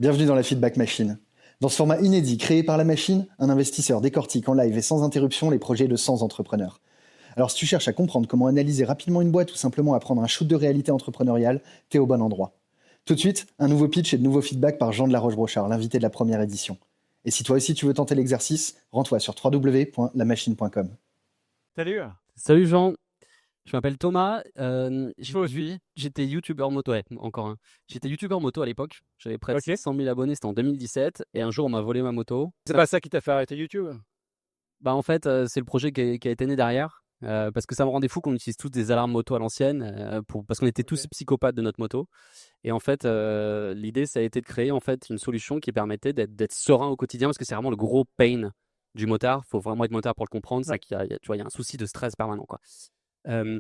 Bienvenue dans la Feedback Machine. Dans ce format inédit créé par la machine, un investisseur décortique en live et sans interruption les projets de 100 entrepreneurs. Alors si tu cherches à comprendre comment analyser rapidement une boîte ou simplement à prendre un shoot de réalité entrepreneuriale, t'es au bon endroit. Tout de suite, un nouveau pitch et de nouveaux feedbacks par Jean de la Roche-Brochard, l'invité de la première édition. Et si toi aussi tu veux tenter l'exercice, rends-toi sur www.lamachine.com. Salut. Salut Jean, je m'appelle Thomas. Toi aussi. J'étais youtubeur moto, ouais, encore un. J'étais youtubeur moto à l'époque. J'avais près de Ok. 100 000 abonnés, c'était en 2017. Et un jour, on m'a volé ma moto. C'est pas ça qui t'a fait arrêter YouTube? Bah, en fait, c'est le projet qui a été né derrière. Parce que ça me rendait fou qu'on utilise tous des alarmes moto à l'ancienne, parce qu'on était tous Ok. psychopathes de notre moto. Et en fait, l'idée, ça a été de créer en fait une solution qui permettait d'être serein au quotidien, parce que c'est vraiment le gros pain du motard. Faut vraiment être motard pour le comprendre. C'est Ouais. tu vois, il y a un souci de stress permanent, quoi. Euh,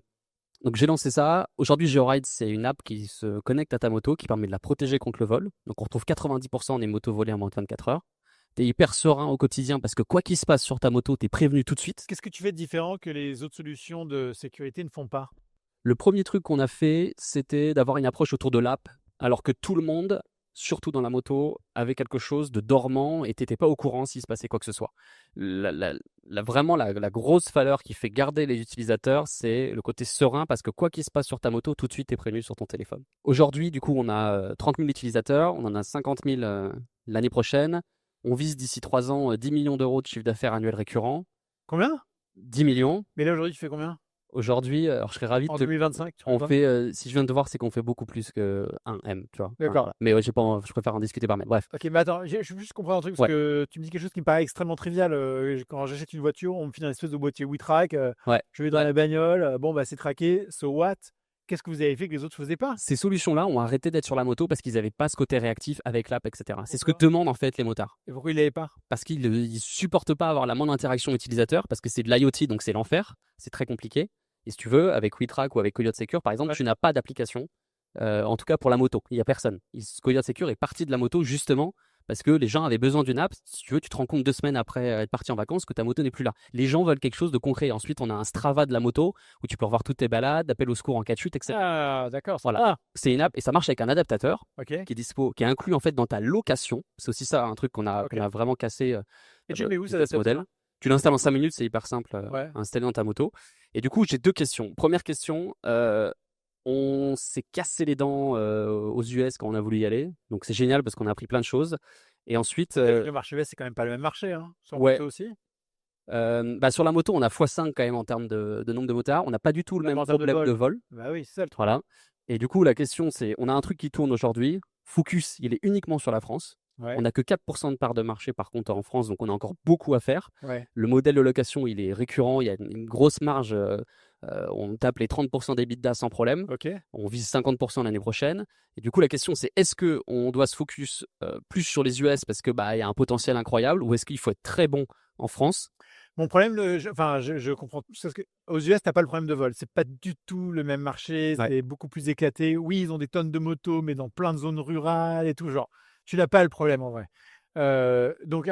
Donc j'ai lancé ça. Aujourd'hui, GeoRide, c'est une app qui se connecte à ta moto, qui permet de la protéger contre le vol. Donc on retrouve 90% des motos volées en moins de 24 heures. T'es hyper serein au quotidien parce que quoi qu'il se passe sur ta moto, t'es prévenu tout de suite. Qu'est-ce que tu fais de différent que les autres solutions de sécurité ne font pas? Le premier truc qu'on a fait, c'était d'avoir une approche autour de l'app, alors que tout le monde, surtout dans la moto, avait quelque chose de dormant et t'étais pas au courant s'il se passait quoi que ce soit. Vraiment, la grosse valeur qui fait garder les utilisateurs, c'est le côté serein parce que quoi qu'il se passe sur ta moto, tout de suite, t'es prévenu sur ton téléphone. Aujourd'hui, du coup, on a 30 000 utilisateurs, on en a 50 000 l'année prochaine. On vise d'ici 3 ans 10 millions d'euros de chiffre d'affaires annuel récurrent. Combien? 10 millions. Mais là, aujourd'hui, tu fais combien? Aujourd'hui, alors je serais ravi de En te 2025, tu fais on quoi? fait, si je viens de te voir, c'est qu'on fait beaucoup plus que un M, tu vois. Enfin, D'accord. voilà. Mais ouais, j'ai pas, je préfère en discuter par mail. Bref. Ok, mais attends, je veux juste comprendre un truc parce Ouais. que tu me dis quelque chose qui me paraît extrêmement trivial. Quand j'achète une voiture, on me file un espèce de boîtier WeTrack. Ouais. Je vais dans la bagnole. Bon, bah, c'est traqué. So what? Qu'est-ce que vous avez fait que les autres faisaient pas? Ces solutions-là ont arrêté d'être sur la moto parce qu'ils n'avaient pas ce côté réactif avec l'app, etc. C'est ce que Pourquoi? demandent en fait les motards. Et pourquoi ils l'avaient pas? Parce qu'ils ne supportent pas avoir la moindre interaction utilisateur, parce que c'est de l'IoT, donc c'est l'enfer. C'est très compliqué. Et si tu veux, avec WeTrack ou avec Coyote Secure, par exemple, Ouais. tu n'as pas d'application. En tout cas pour la moto, il n'y a personne. Coyote Secure est parti de la moto justement parce que les gens avaient besoin d'une app. Si tu veux, tu te rends compte 2 semaines après être parti en vacances que ta moto n'est plus là. Les gens veulent quelque chose de concret. Ensuite, on a un Strava de la moto où tu peux revoir toutes tes balades, appel au secours en cas de chute, etc. Ah, d'accord. Voilà. C'est une app et ça marche avec un adaptateur Ok. qui est dispo, qui est inclus en fait dans ta location. C'est aussi ça un truc qu'on a, Ok. qu'on a vraiment cassé Et tu le mets où, ça, business model. Tu l'installes en 5 minutes, c'est hyper simple Ouais. à installer dans ta moto. Et du coup, j'ai 2 questions. Première question, on s'est cassé les dents aux US quand on a voulu y aller. Donc c'est génial parce qu'on a appris plein de choses. Et ensuite, Le marché US, c'est quand même pas le même marché, hein. Sur ouais, moto aussi. sur la moto, on a x5 quand même en termes de nombre de motards. On n'a pas du tout le Même même en termes de problème de vol. vol. Bah oui, c'est ça le truc. Voilà. Et du coup, la question, c'est, on a un truc qui tourne aujourd'hui. Focus, il est uniquement sur la France. Ouais. On n'a que 4% de part de marché par contre en France, donc on a encore beaucoup à faire. Ouais. Le modèle de location, il est récurrent, il y a une grosse marge. On tape les 30% d'EBITDA sans problème. Ok. On vise 50% l'année prochaine. Et du coup, la question, c'est est-ce qu'on doit se focus plus sur les US parce que bah, y a un potentiel incroyable, ou est-ce qu'il faut être très bon en France? Mon problème, je comprends tout. Parce que aux US, t'as pas le problème de vol. C'est pas du tout le même marché. Ouais. C'est beaucoup plus éclaté. Oui, ils ont des tonnes de motos, mais dans plein de zones rurales et tout. Genre, tu n'as pas le problème en vrai. Donc,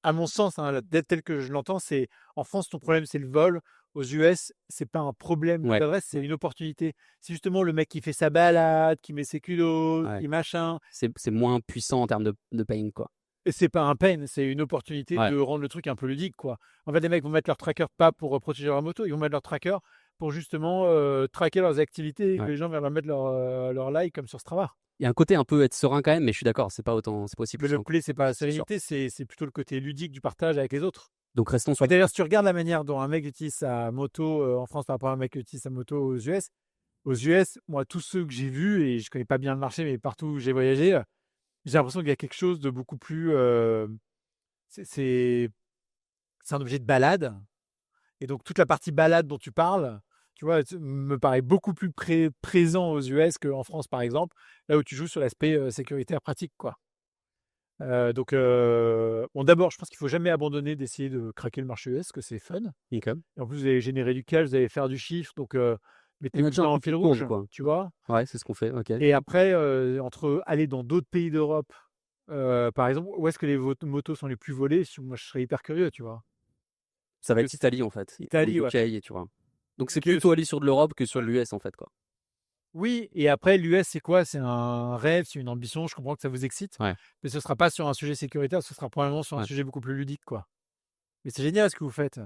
à mon sens, hein, tel que je l'entends, c'est en France, ton problème, c'est le vol. Aux US, c'est pas un problème qui Ouais. t'adresse, c'est une opportunité. C'est justement le mec qui fait sa balade, qui met ses culottes, Ouais. qui machin. C'est moins puissant en termes de pain, quoi. Et c'est pas un pain, c'est une opportunité Ouais. de rendre le truc un peu ludique, quoi. En fait, les mecs vont mettre leur tracker pas pour protéger leur moto, ils vont mettre leur tracker pour justement traquer leurs activités et que Ouais. les gens viennent leur mettre leur like comme sur Strava. Il y a un côté un peu être serein quand même, mais je suis d'accord, c'est pas aussi Mais le puissant. play, c'est pas la C'est sûr. sérénité, c'est plutôt le côté ludique du partage avec les autres. Donc restons sur. Et d'ailleurs, si tu regardes la manière dont un mec utilise sa moto en France par rapport à un mec qui utilise sa moto aux US, moi, tous ceux que j'ai vus, et je connais pas bien le marché, mais partout où j'ai voyagé, j'ai l'impression qu'il y a quelque chose de beaucoup plus. C'est c'est- c'est un objet de balade. Et donc, toute la partie balade dont tu parles, tu vois, me paraît beaucoup plus présent aux US qu'en France, par exemple, là où tu joues sur l'aspect sécuritaire pratique, quoi. Bon, d'abord, je pense qu'il faut jamais abandonner d'essayer de craquer le marché US, parce que c'est fun. Nickel. Et en plus, vous allez générer du cash, vous allez faire du chiffre, donc On a mettez-vous déjà ça un en truc fil qui tourne, rouge, quoi. tu vois. Ouais, c'est ce qu'on fait, OK. Et après, entre aller dans d'autres pays d'Europe, par exemple, où est-ce que les motos sont les plus volées? Moi, je serais hyper curieux, tu vois. Ça va Que être Italie, en fait, ou Italie, ouais. UK, tu vois? Donc c'est Que plutôt aller sur de l'Europe que sur l'US, en fait, quoi. Oui, et après, l'US, c'est quoi? C'est un rêve, c'est une ambition. Je comprends que ça vous excite, Ouais, mais ce sera pas sur un sujet sécuritaire, ce sera probablement sur un ouais. sujet beaucoup plus ludique, quoi. Mais c'est génial ce que vous faites.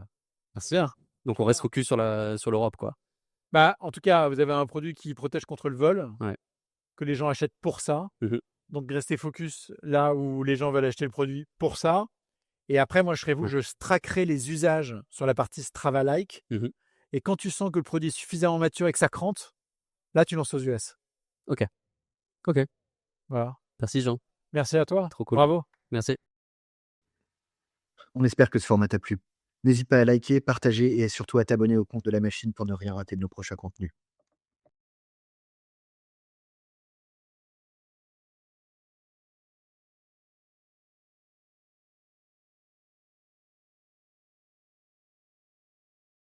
Ah, c'est bien. Donc on reste focus sur l'Europe, quoi. Bah, en tout cas, vous avez un produit qui protège contre le vol, Ouais. que les gens achètent pour ça. Mmh. Donc restez focus là où les gens veulent acheter le produit pour ça. Et après, moi, je serais vous, Ouais. je trackerai les usages sur la partie Strava-like. Mmh. Et quand tu sens que le produit est suffisamment mature et que ça crante, là, tu lances aux US. OK. OK. Voilà. Merci Jean, Merci à toi. trop cool. Bravo. Merci. On espère que ce format t'a plu. N'hésite pas à liker, partager et surtout à t'abonner au compte de la machine pour ne rien rater de nos prochains contenus.